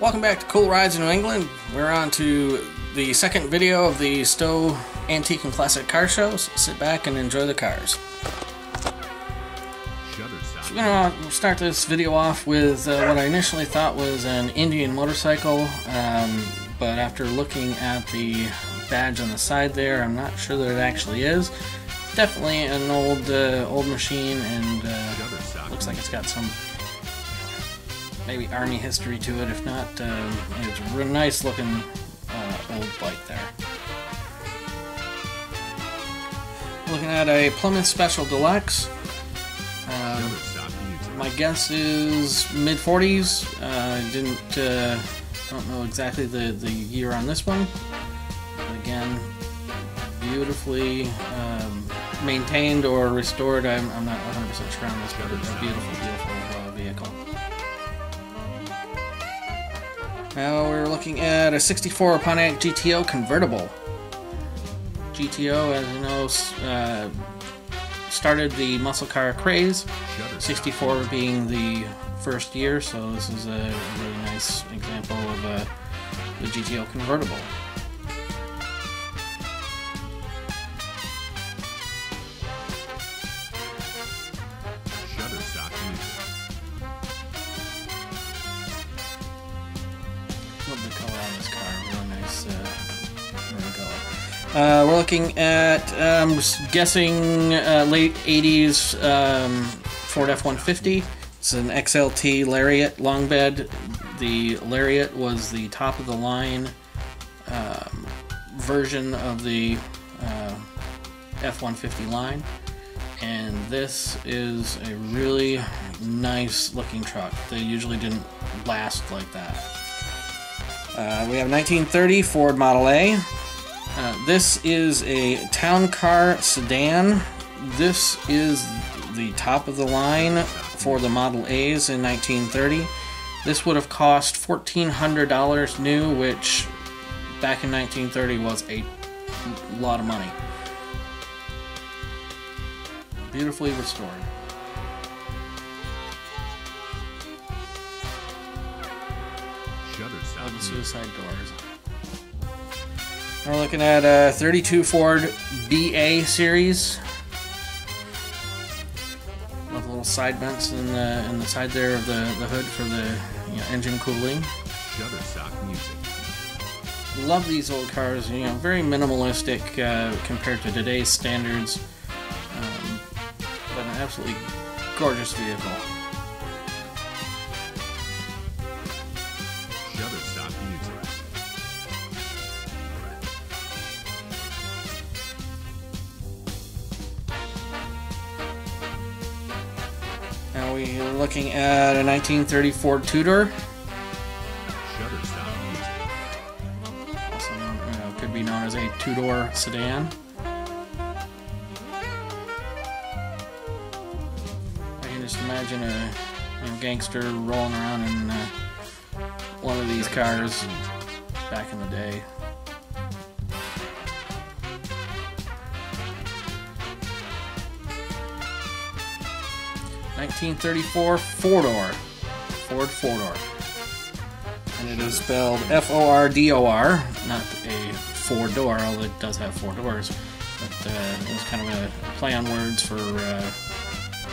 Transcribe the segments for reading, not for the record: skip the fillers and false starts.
Welcome back to Cool Rides in New England. We're on to the second video of the Stowe Antique and Classic car shows. Sit back and enjoy the cars. So we're going to start this video off with what I initially thought was an Indian motorcycle, but after looking at the badge on the side there, I'm not sure that it actually is. Definitely an old machine, and looks like it's got some maybe Army history to it. If not, it's a real nice looking old bike there. Looking at a Plymouth Special Deluxe. My guess is mid 40s. Don't know exactly the year on this one. But again, beautifully maintained or restored. I'm not 100% sure on this, but it's a beautiful vehicle. Now we're looking at a 64 Pontiac GTO convertible. GTO, as you know, started the muscle car craze, 64 being the first year, so this is a really nice example of the GTO convertible. Love the color on this car, real nice maroon color. We're looking at, I'm just guessing, late 80s Ford F-150. It's an XLT Lariat long bed. The Lariat was the top of the line version of the F-150 line, and this is a really nice looking truck. They usually didn't last like that. We have 1930 Ford Model A. This is a town car sedan. This is the top of the line for the Model A's in 1930. This would have cost $1,400 new, which back in 1930 was a lot of money. Beautifully restored. All the suicide doors. We're looking at a 32 Ford BA series. Love the little side vents in the side there of the hood for the engine cooling. Love these old cars. Very minimalistic compared to today's standards, but an absolutely gorgeous vehicle. Now we're looking at a 1930 Ford two-door. Also, could be known as a two-door sedan. I can just imagine a gangster rolling around in one of these cars back in the day. (1934) four-door, Ford four-door, and it is spelled F-O-R-D-O-R, not a four-door, although it does have four doors. But it was kind of a play on words for that.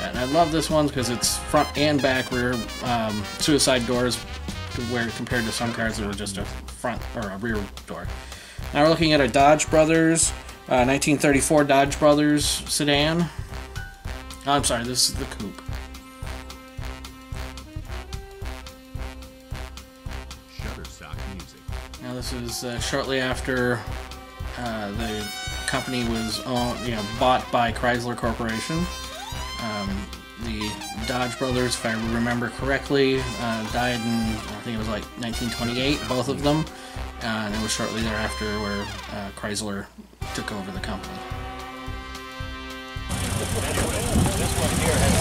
And I love this one because it's front and back rear suicide doors, where compared to some cars that were just a front or a rear door. Now we're looking at a Dodge Brothers 1934 Dodge Brothers sedan. Oh, I'm sorry, this is the coupe. Now this is shortly after the company was bought by Chrysler Corporation. The Dodge Brothers, if I remember correctly, died in, I think it was like 1928, both of them, and it was shortly thereafter where Chrysler took over the company. This one here has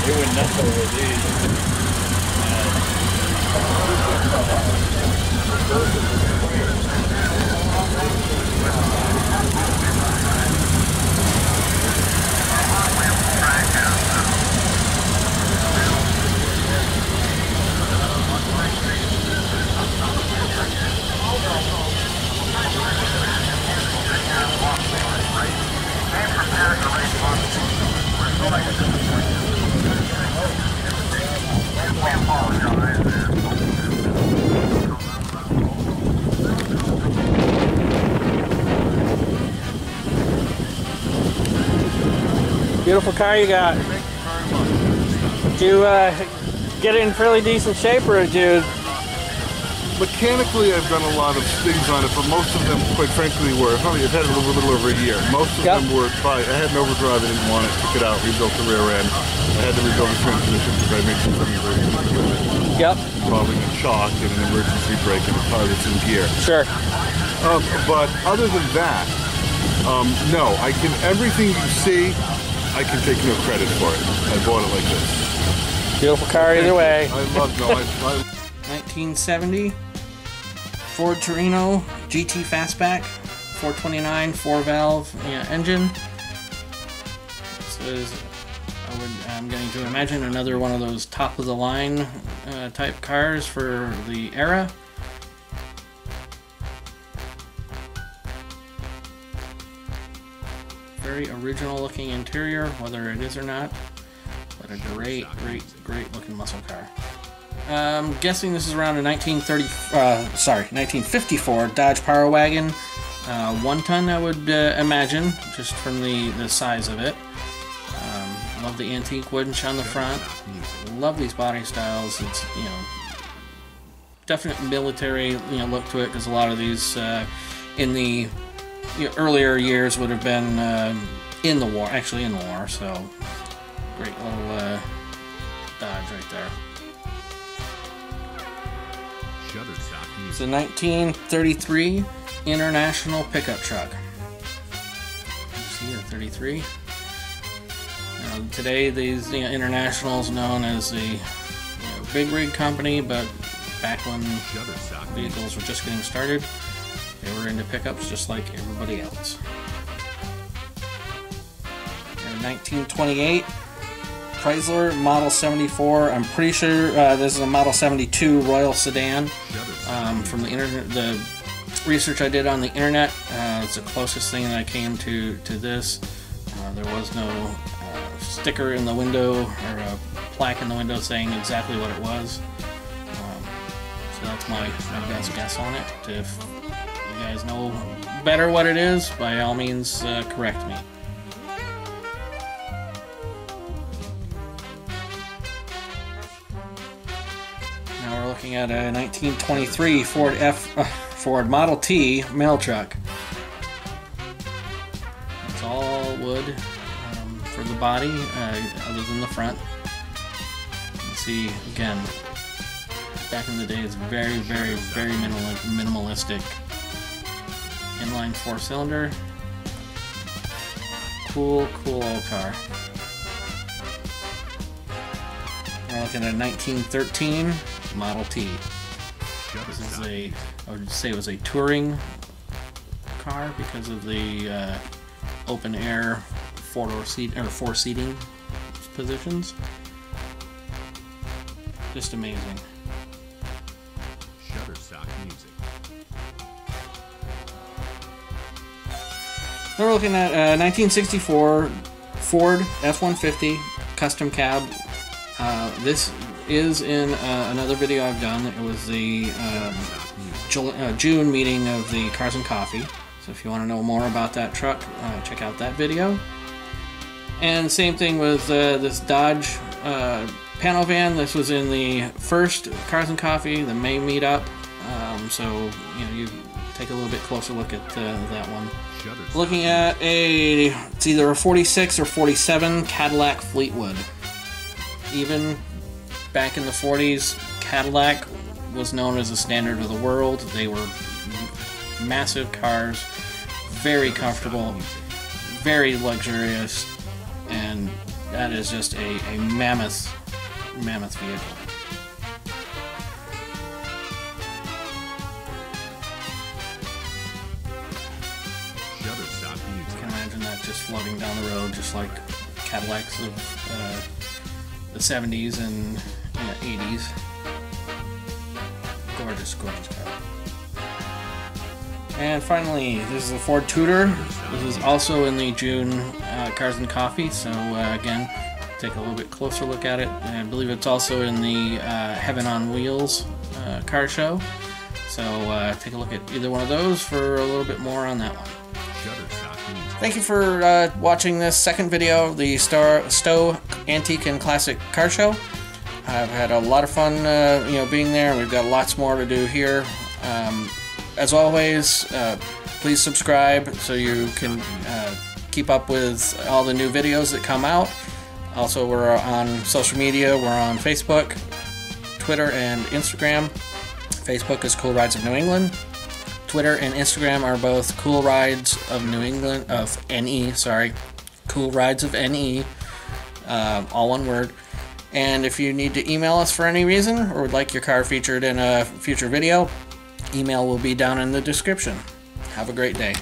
they went nuts over these. Beautiful car you got. Thank you very much. Did you get it in fairly decent shape, or did you? Mechanically, I've done a lot of things on it, but most of them, quite frankly, were probably I've had it a little over a year. Most of them were probably I had an overdrive, I didn't want it, took it out, rebuilt the rear end. I had to rebuild the transmission because I made some things with it. Yep. Involving a shock and an emergency brake and a car that's in gear. Sure. But other than that, no, I can everything you see, I can take no credit for it. I bought it like this. Beautiful car either way. I love no. 1970 Ford Torino GT Fastback, 429 4-valve engine. This is, I'm going to imagine, another one of those top-of-the-line type cars for the era. Very original-looking interior, whether it is or not. But a great looking muscle car. I'm guessing this is around a 1954 Dodge Power Wagon, 1 ton, I would imagine, just from the size of it. Love the antique wooden on the front. Love these body styles. It's, you know, definite military, look to it, because a lot of these in the earlier years would have been in the war, So great little Dodge right there. It's a 1933 International pickup truck. You see a 33. Now, today, these Internationals known as the big rig company, but back when vehicles were just getting started, they were into pickups just like everybody else. In 1928. Chrysler Model 74. I'm pretty sure this is a Model 72 Royal Sedan. From the internet, the research I did on the internet, it's the closest thing that I came to this. There was no sticker in the window or a plaque in the window saying exactly what it was. So that's my best guess on it. If you guys know better what it is, by all means, correct me. We're looking at a 1923 Ford Model T mail truck. It's all wood for the body, other than the front. You see, again, back in the day, it's very minimalistic. Inline 4-cylinder. Cool old car. We're looking at a 1913 Model T. This is I would say it was a touring car because of the open air four seating positions. Just amazing. Shutterstock music. Then we're looking at a 1964 Ford F-150 custom cab. This is in another video I've done. It was the June meeting of the Cars and Coffee. So if you want to know more about that truck, check out that video. And same thing with this Dodge panel van. This was in the first Cars and Coffee, the May meetup. So you take a little bit closer look at that one. Looking at it's either a 46 or 47 Cadillac Fleetwood. Even back in the 40s, Cadillac was known as the standard of the world. They were massive cars, very comfortable, very luxurious, and that is just a mammoth vehicle. You can imagine that just floating down the road, just like Cadillacs of the 70s and 80s. Gorgeous car. And finally, this is a Ford Tudor. This is also in the June Cars and Coffee, so again, take a little bit closer look at it. I believe it's also in the Heaven on Wheels car show, so take a look at either one of those for a little bit more on that one. Thank you for watching this second video of the Stowe Antique and Classic Car Show. I've had a lot of fun, being there, and we've got lots more to do here. As always, please subscribe so you can keep up with all the new videos that come out. Also, we're on social media. We're on Facebook, Twitter, and Instagram. Facebook is Cool Rides of New England. Twitter and Instagram are both Cool Rides of New England, of NE, sorry. Cool Rides of NE, all one word. And if you need to email us for any reason, or would like your car featured in a future video, email will be down in the description. Have a great day.